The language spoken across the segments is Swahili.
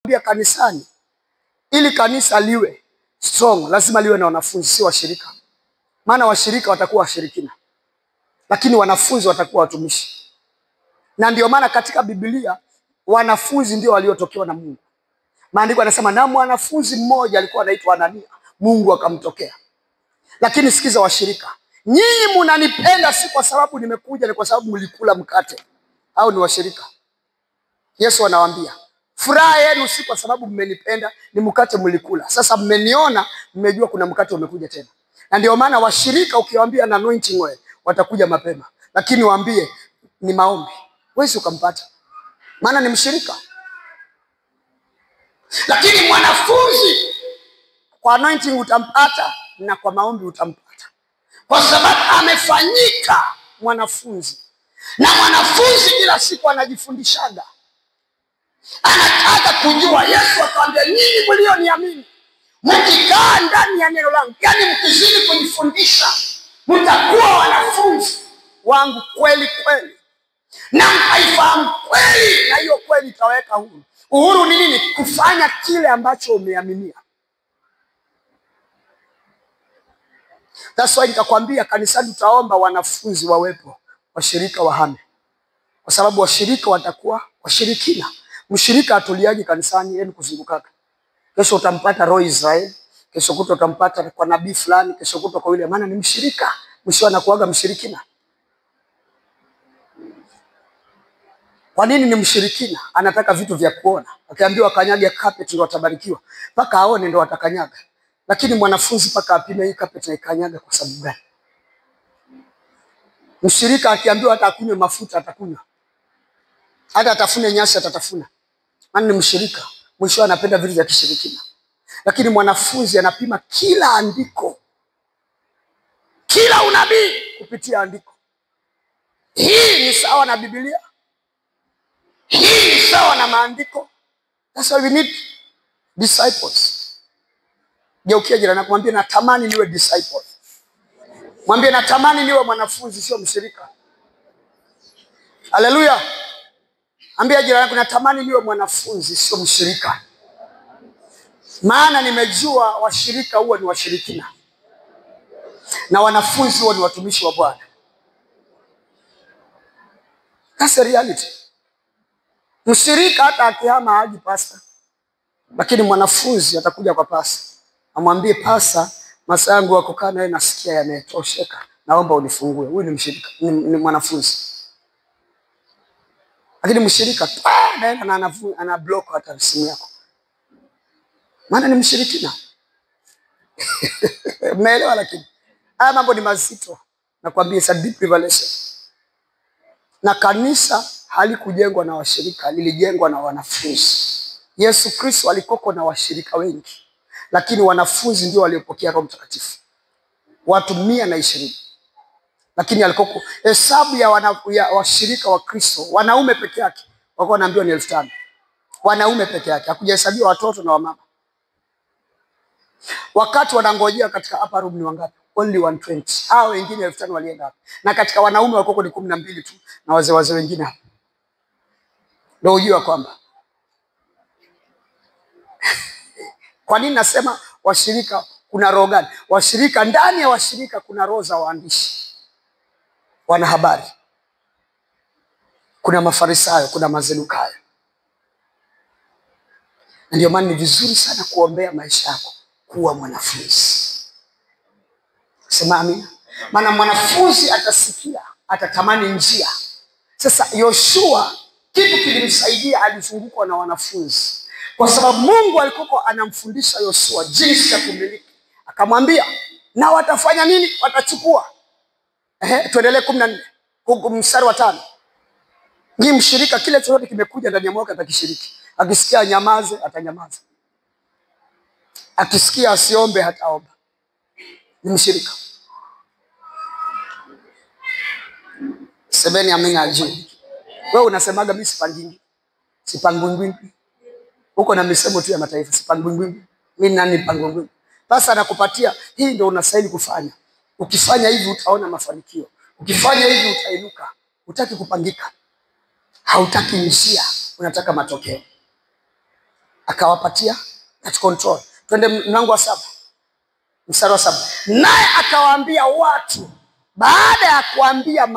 Kanisani, ili kanisa liwe strong, lazima liwe na wanafunzi, si washirika. Maana washirika watakuwa washirikina, lakini wanafunzi watakuwa watumishi. Na ndio maana katika Biblia wanafunzi ndio waliotokewa na Mungu. Maandiko yanasema na mwanafunzi mmoja alikuwa anaitwa Anania, Mungu akamtokea. Lakini sikiza washirika, nyinyi mnanipenda si kwa sababu nimekuja, ni kwa sababu mlikula mkate. Au ni washirika? Yesu anawaambia furaha yenu si kwa sababu mmenipenda, ni mkate mlikula. Sasa mmeniona, mmejua kuna mkate umekuja tena. Na ndio maana washirika ukiwaambia na anointing oil watakuja mapema, lakini waambie ni maombi, wewe ukampata, maana ni mshirika. Lakini mwanafunzi kwa anointing utampata na kwa maombi utampata, kwa sababu amefanyika mwanafunzi. Na mwanafunzi kila siku anajifundishaga, anataka kujua. Yesu akamwambia nyinyi mlioniamini, mkikaa ndani ya neno langu, yani mkizidi kujifundisha, mtakuwa wanafunzi wangu kweli kweli, na mtaifahamu kweli, na hiyo kweli itaweka huru. Uhuru ni nini? Kufanya kile ambacho umeaminia. That's why nikakwambia kanisani tutaomba wanafunzi wawepo, washirika wahame, kwa sababu washirika watakuwa washirikina. Mshirika atuliaje kanisani yenu kuzungukaka? Kesho utampata roho Israeli, kesho kuto utampata kwa nabii fulani, kesho kuto kwa yule, maana ni mshirika. Mwisho anakuaga mshirikina. Kwa nini ni mshirikina? Anataka vitu vya kuona. Akiambiwa kanyage carpet ndio atabarikiwa, paka aone ndio atakanyaga. Lakini mwanafunzi paka apime hii carpet na ikanyaga kwa sababu gani? Mshirika akiambiwa hata akunywe mafuta atakunywa, hata atafune nyasi atatafuna, maana ni mshirika. Mwisho anapenda vitu vya kishirikina. Lakini mwanafunzi anapima kila andiko, kila unabii kupitia andiko. Hii ni sawa na Biblia, hii ni sawa na maandiko. That's why we need disciples. Geukia jirani na mwambie natamani niwe disciple. Mwambie natamani niwe mwanafunzi, sio mshirika. Haleluya. Ambia jirani yako natamani niwe mwanafunzi, sio mshirika. Maana nimejua washirika huwa ni washirikina, na wanafunzi huwa ni watumishi wa Bwana. That's the reality. Mshirika hata akihama haji pasta, lakini mwanafunzi atakuja kwa pasta, amwambie pasta, masaa yangu ya kukaa naye nasikia yametosheka, naomba unifungue. Huyu ni mshirika, ni mwanafunzi. Lakini mshirika naenda ana block hata simu yako, maana ni mshirikina. Umeelewa? Lakini haya mambo ni mazito, nakwambia it's a deep revelation. Na kanisa halikujengwa na washirika, lilijengwa na wanafunzi. Yesu Kristo alikoko na washirika wengi, lakini wanafunzi ndio waliopokea Roho Mtakatifu, watu 120. Lakini alikoko hesabu ya washirika wa Kristo, wanaume peke yake wako wanaambiwa ni 5,000. Wanaume peke yake, hakujahesabiwa watoto na wamama. Wakati wanangojea katika upper room ni wangapi? Only 120. Hao wengine 5,000 walienda hapo. Na katika wanaume wako ni 12 tu, na wazee wengine hapo. Ndio ujue kwamba kwa nini nasema washirika kuna roho gani? Washirika, ndani ya washirika kuna roho za waandishi, wanahabari, kuna mafarisayo, kuna mazedukayo. Ndio maana ni vizuri sana kuombea maisha yako kuwa mwanafunzi. Sema amina. Maana mwanafunzi atasikia, atatamani njia. Sasa Yoshua kitu kilimsaidia, alizungukwa na wanafunzi, kwa sababu Mungu alikuwa anamfundisha Yoshua jinsi ya kumiliki. Akamwambia na watafanya nini? Watachukua. Tuendelee 14 mstari wa 5. Ni mshirika, kile chochote kimekuja ndani ya mwaka atakishiriki. Akisikia nyamaze atanyamaza, akisikia asiombe hataomba. Ni mshirika. Semeni amina aje. Wewe unasemaga mimi sipangingi, sipangwingwingi. Uko na misemo tu ya mataifa, sipangwingwingi. Mimi nani pangwingwingi? Basi anakupatia hii, ndio unastahili kufanya. Ukifanya hivi utaona mafanikio, ukifanya hivi utainuka. Hutaki kupangika, hautaki njia, unataka matokeo. akawapatia that control. Twende mlango wa 7 mstari wa 7. Naye akawaambia watu, baada ya kuambia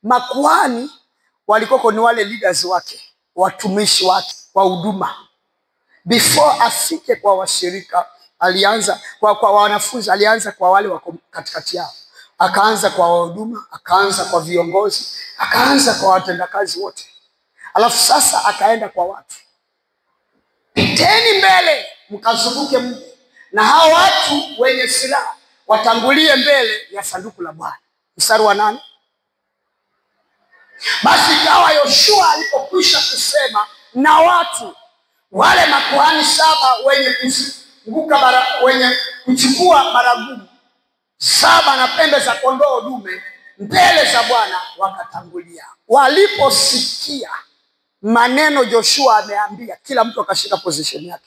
makuhani walikuwa ni wale leaders wake, watumishi wake wa huduma. Before afike kwa washirika, alianza kwa wanafunzi, alianza kwa wale wako katikati yao, akaanza kwa wahuduma, akaanza kwa viongozi, akaanza kwa watendakazi wote, alafu sasa akaenda kwa watu. Piteni mbele mkazunguke mji, na hao watu wenye silaha watangulie mbele ya sanduku la Bwana. Mstari wa 8. Basi ikawa Yoshua alipokwisha kusema na watu, wale makuhani 7 wenye kuchukua baragumu 7 na pembe za kondoo dume mbele za Bwana wakatangulia. Waliposikia maneno Joshua ameambia, kila mtu akashika position yake.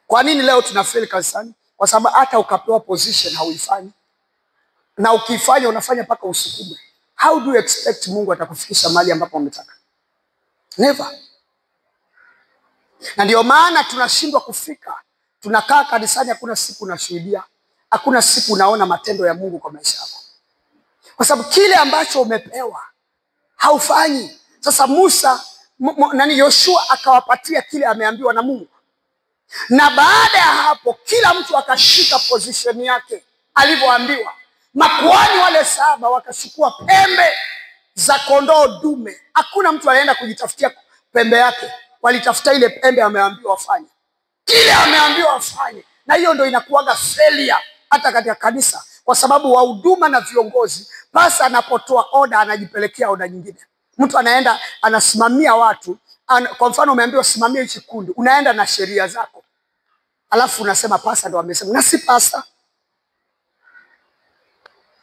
Kwa nini leo tunafeli kanisani? Kwa sababu hata ukapewa position hauifanyi, na ukifanya unafanya paka usukume. How do you expect Mungu atakufikisha mahali ambapo umetaka? Never. Na ndio maana tunashindwa kufika. Tunakaa kanisani, hakuna siku unashuhudia, hakuna siku unaona matendo ya Mungu kwa maisha yako, kwa sababu kile ambacho umepewa haufanyi. Sasa Yoshua akawapatia kile ameambiwa na Mungu, na baada ya hapo kila mtu akashika position yake alivyoambiwa. Makuhani wale 7 wakachukua pembe za kondoo dume. Hakuna mtu alienda kujitafutia pembe yake, walitafuta ile pembe ameambiwa wafanye kile ameambiwa wafanye. Na hiyo ndio inakuwaga failure hata katika kanisa, kwa sababu wahuduma na viongozi basi anapotoa oda anajipelekea oda nyingine. Mtu anaenda anasimamia watu, kwa mfano umeambiwa simamia hichi kundi, unaenda na sheria zako, alafu unasema pasa ndo amesema, na si pasa.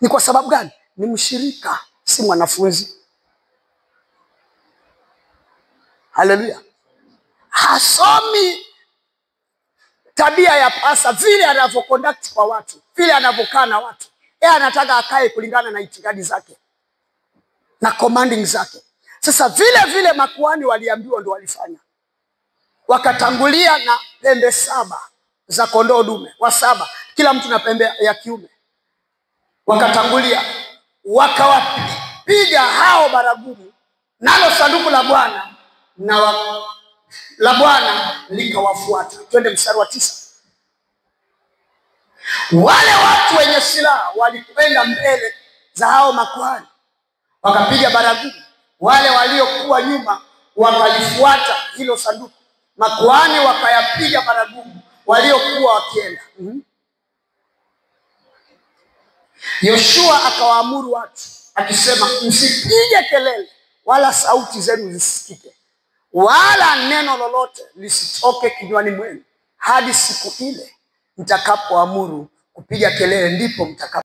Ni kwa sababu gani? Ni mshirika, si mwanafunzi. Haleluya. Hasomi tabia ya pasa, vile anavyoconduct kwa watu, vile anavyokaa na watu. Yeye anataka akae kulingana na itikadi zake na commanding zake. Sasa vile makuhani waliambiwa ndo walifanya. Wakatangulia na pembe 7 za kondoo dume wa 7, kila mtu na pembe ya kiume. Wakatangulia, wakawapiga hao baragumu, nalo sanduku la Bwana la Bwana likawafuata. Twende mstari wa 9. Wale watu wenye silaha walikwenda mbele za hao makuhani, wakapiga baragumu. Wale waliokuwa nyuma wakalifuata hilo sanduku. Makuhani wakayapiga baragumu waliokuwa wakienda. Yoshua akawaamuru watu akisema, msipige kelele wala sauti zenu zisikike, wala neno lolote lisitoke kinywani mwenu hadi siku ile mtakapoamuru kupiga kelele, ndipo mtakapo